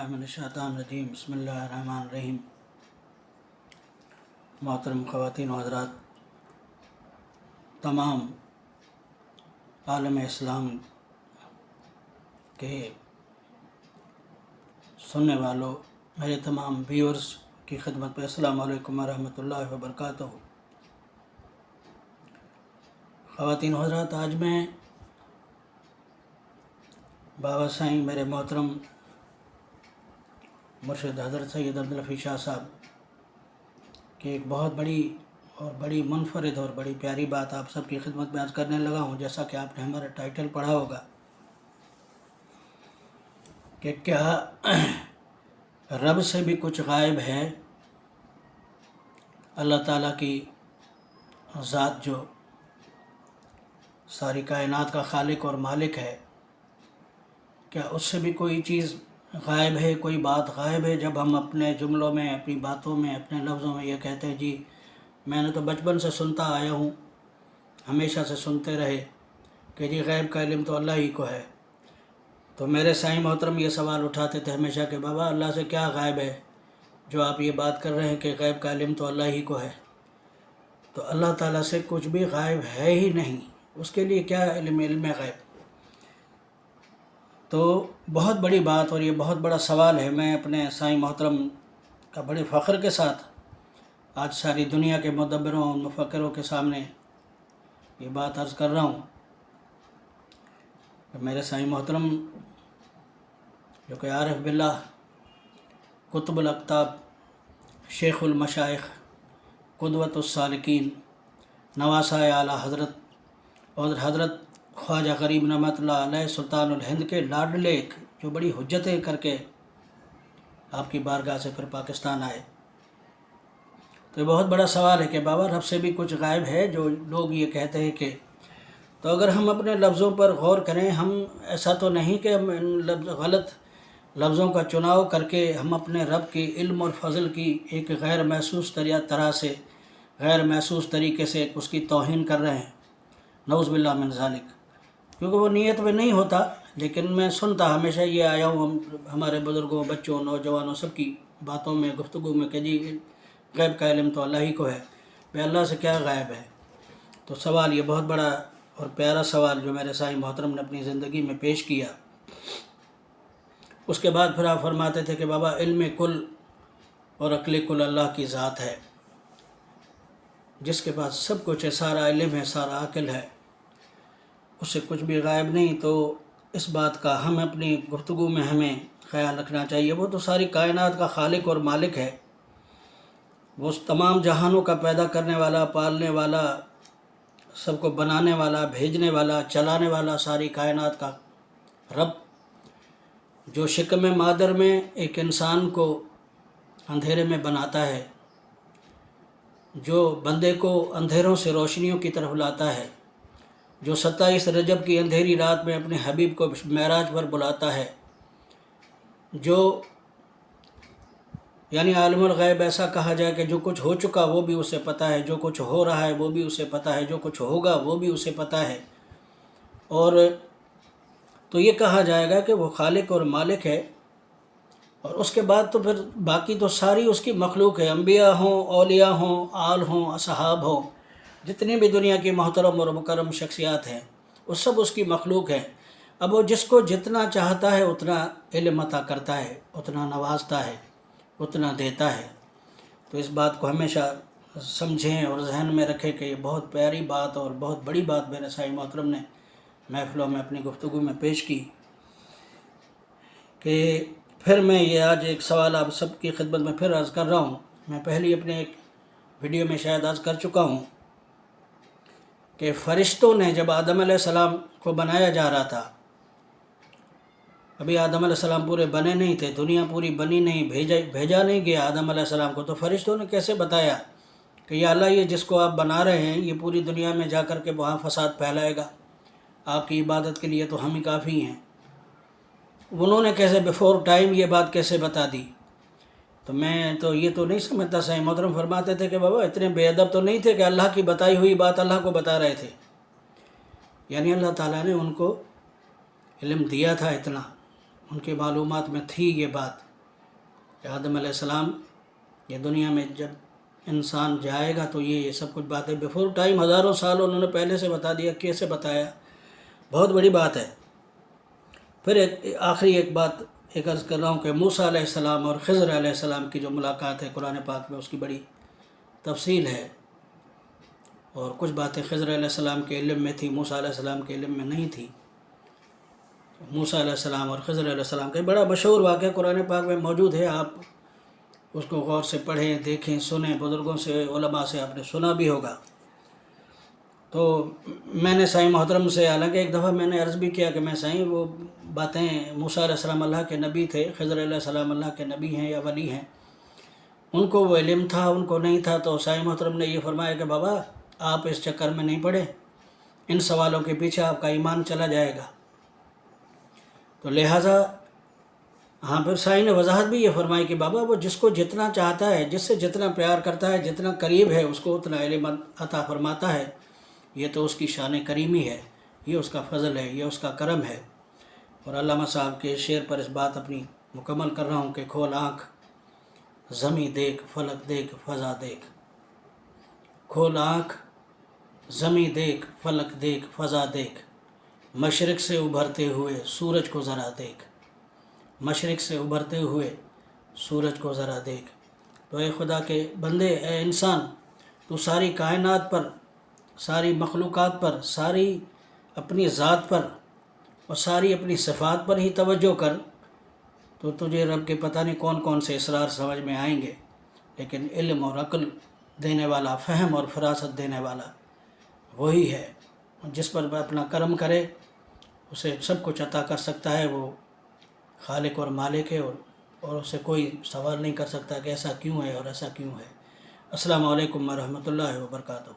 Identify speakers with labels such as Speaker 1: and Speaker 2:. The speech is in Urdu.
Speaker 1: من الشیطان الرجیم بسم اللہ الرحمن الرحیم۔ محترم خواتین و حضرات، تمام عالم اسلام کے سننے والوں، میرے تمام ویورز کی خدمت پہ السلام علیکم ورحمۃ اللہ وبرکاتہ۔ خواتین و حضرات، آج میں بابا سائیں میرے محترم مرشد حضرت سید عبداللفی شاہ صاحب کی ایک بہت بڑی منفرد اور بڑی پیاری بات آپ سب کی خدمت میں عرض کرنے لگا ہوں۔ جیسا کہ آپ نے ہمارا ٹائٹل پڑھا ہوگا کہ کیا رب سے بھی کچھ غائب ہے؟ اللہ تعالیٰ کی ذات جو ساری کائنات کا خالق اور مالک ہے، کیا اس سے بھی کوئی چیز غائب ہے، کوئی بات غائب ہے؟ جب ہم اپنے جملوں میں، اپنی باتوں میں، اپنے لفظوں میں یہ کہتے ہیں جی میں نے تو بچپن سے سنتا آیا ہوں، ہمیشہ سے سنتے رہے کہ جی غیب کا علم تو اللہ ہی کو ہے، تو میرے سائیں محترم یہ سوال اٹھاتے تھے ہمیشہ کہ بابا اللہ سے کیا غائب ہے جو آپ یہ بات کر رہے ہیں کہ غیب کا علم تو اللہ ہی کو ہے؟ تو اللہ تعالیٰ سے کچھ بھی غائب ہے ہی نہیں، اس کے لیے کیا علم غیب؟ تو بہت بڑی بات اور یہ بہت بڑا سوال ہے۔ میں اپنے سائیں محترم کا بڑے فخر کے ساتھ آج ساری دنیا کے مدبروں اور مفکروں کے سامنے یہ بات عرض کر رہا ہوں کہ میرے سائیں محترم جو کہ عارف باللہ، قطب الاقطاب، شیخ المشائخ، قدوۃ السالکین، نواسۂ اعلیٰ حضرت اور حضرت خواجہ غریب نعمت اللہ علیہ سلطان الہند کے لاڈلے ایک جو بڑی حجتیں کر کے آپ کی بارگاہ سے پھر پاکستان آئے، تو یہ بہت بڑا سوال ہے کہ بابا رب سے بھی کچھ غائب ہے جو لوگ یہ کہتے ہیں کہ، تو اگر ہم اپنے لفظوں پر غور کریں، ہم ایسا تو نہیں کہ ہم ان غلط لفظوں کا چناؤ کر کے ہم اپنے رب کی علم اور فضل کی ایک غیر محسوس طرح سے، غیر محسوس طریقے سے اس کی توہین کر رہے ہیں، نعوذ باللہ من ذالک، کیونکہ وہ نیت میں نہیں ہوتا۔ لیکن میں سنتا ہمیشہ یہ آیا ہوں ہمارے بزرگوں، بچوں، نوجوانوں سب کی باتوں میں، گفتگو میں کہ جی غیب کا علم تو اللہ ہی کو ہے، بے اللہ سے کیا غائب ہے؟ تو سوال یہ بہت بڑا اور پیارا سوال جو میرے سائیں محترم نے اپنی زندگی میں پیش کیا۔ اس کے بعد پھر آپ فرماتے تھے کہ بابا علم کل اور عقل کل اللہ کی ذات ہے، جس کے پاس سب کچھ ہے، سارا علم ہے، سارا عقل ہے، اس سے کچھ بھی غائب نہیں۔ تو اس بات کا ہم اپنی گفتگو میں ہمیں خیال رکھنا چاہیے۔ وہ تو ساری کائنات کا خالق اور مالک ہے، وہ تمام جہانوں کا پیدا کرنے والا، پالنے والا، سب کو بنانے والا، بھیجنے والا، چلانے والا، ساری کائنات کا رب، جو شکم مادر میں ایک انسان کو اندھیرے میں بناتا ہے، جو بندے کو اندھیروں سے روشنیوں کی طرف لاتا ہے، جو 27 رجب کی اندھیری رات میں اپنے حبیب کو معراج پر بلاتا ہے، جو یعنی عالم الغیب ایسا کہا جائے کہ جو کچھ ہو چکا وہ بھی اسے پتہ ہے، جو کچھ ہو رہا ہے وہ بھی اسے پتہ ہے، جو کچھ ہوگا وہ بھی اسے پتہ ہے، اور تو یہ کہا جائے گا کہ وہ خالق اور مالک ہے۔ اور اس کے بعد تو پھر باقی تو ساری اس کی مخلوق ہے، انبیاء ہوں، اولیاء ہوں، آل ہوں، اصحاب ہوں، جتنی بھی دنیا کی محترم اور مکرم شخصیات ہیں وہ سب اس کی مخلوق ہیں۔ اب وہ جس کو جتنا چاہتا ہے اتنا علم عطا کرتا ہے، اتنا نوازتا ہے، اتنا دیتا ہے۔ تو اس بات کو ہمیشہ سمجھیں اور ذہن میں رکھیں کہ یہ بہت پیاری بات اور بہت بڑی بات میرے سائیں محترم نے محفلوں میں اپنی گفتگو میں پیش کی۔ کہ پھر میں یہ آج ایک سوال آپ سب کی خدمت میں پھر عرض کر رہا ہوں، میں پہلی اپنے ایک ویڈیو میں شاید عرض کر چکا ہوں کہ فرشتوں نے جب آدم علیہ السلام کو بنایا جا رہا تھا، ابھی آدم علیہ السلام پورے بنے نہیں تھے، دنیا پوری بنی نہیں، بھیجا نہیں گیا آدم علیہ السلام کو، تو فرشتوں نے کیسے بتایا کہ یا اللہ یہ جس کو آپ بنا رہے ہیں یہ پوری دنیا میں جا کر کے وہاں فساد پھیلائے گا، آپ کی عبادت کے لیے تو ہم ہی کافی ہیں؟ انہوں نے کیسے بیفور ٹائم یہ بات کیسے بتا دی؟ تو میں تو یہ تو نہیں سمجھتا۔ سائیں محترم فرماتے تھے کہ بابا اتنے بے ادب تو نہیں تھے کہ اللہ کی بتائی ہوئی بات اللہ کو بتا رہے تھے، یعنی اللہ تعالیٰ نے ان کو علم دیا تھا، اتنا ان کے معلومات میں تھی یہ بات، کہ آدم علیہ السلام یہ دنیا میں جب انسان جائے گا تو یہ سب کچھ باتیں بیفور ٹائم ہزاروں سال انہوں نے پہلے سے بتا دیا، کیسے بتایا، بہت بڑی بات ہے۔ پھر آخری ایک بات ایک عرض کر رہا ہوں کہ موسیٰ علیہ السلام اور خضر علیہ السلام کی جو ملاقات ہے قرآن پاک میں، اس کی بڑی تفصیل ہے، اور کچھ باتیں خضر علیہ السلام کے علم میں تھی، موسیٰ علیہ السلام کے علم میں نہیں تھی۔ موسیٰ علیہ السلام اور خضر علیہ السلام کا بڑا مشہور واقعہ قرآن پاک میں موجود ہے، آپ اس کو غور سے پڑھیں، دیکھیں، سنیں، بزرگوں سے، علماء سے آپ نے سنا بھی ہوگا۔ تو میں نے سائیں محترم سے، حالانکہ ایک دفعہ میں نے عرض بھی کیا کہ میں سائیں وہ باتیں، موسیٰ علیہ السلام اللہ کے نبی تھے، خضر علیہ السلام اللہ کے نبی ہیں یا ولی ہیں، ان کو وہ علم تھا، ان کو نہیں تھا؟ تو سائیں محترم نے یہ فرمایا کہ بابا آپ اس چکر میں نہیں پڑے، ان سوالوں کے پیچھے آپ کا ایمان چلا جائے گا۔ تو لہٰذا ہاں، پھر سائیں نے وضاحت بھی یہ فرمائی کہ بابا وہ جس کو جتنا چاہتا ہے، جس سے جتنا پیار کرتا ہے، جتنا قریب ہے، اس کو اتنا علم عطا فرماتا ہے۔ یہ تو اس کی شان کریمی ہے، یہ اس کا فضل ہے، یہ اس کا کرم ہے۔ اور علامہ صاحب کے شعر پر اس بات اپنی مکمل کر رہا ہوں کہ کھول آنکھ زمیں دیکھ، فلک دیکھ، فضا دیکھ، کھول آنکھ زمیں دیکھ، فلک دیکھ، فضا دیکھ، مشرق سے ابھرتے ہوئے سورج کو ذرا دیکھ، مشرق سے ابھرتے ہوئے سورج کو ذرا دیکھ۔ تو اے خدا کے بندے، اے انسان، تو ساری کائنات پر، ساری مخلوقات پر، ساری اپنی ذات پر اور ساری اپنی صفات پر ہی توجہ کر، تو تجھے رب کے پتہ نہیں کون کون سے اسرار سمجھ میں آئیں گے، لیکن علم اور عقل دینے والا، فہم اور فراست دینے والا وہی ہے۔ جس پر اپنا کرم کرے اسے سب کچھ عطا کر سکتا ہے، وہ خالق اور مالک ہے، اور اسے کوئی سوال نہیں کر سکتا کہ ایسا کیوں ہے اور ایسا کیوں ہے۔ السلام علیکم ورحمۃ اللہ وبرکاتہ۔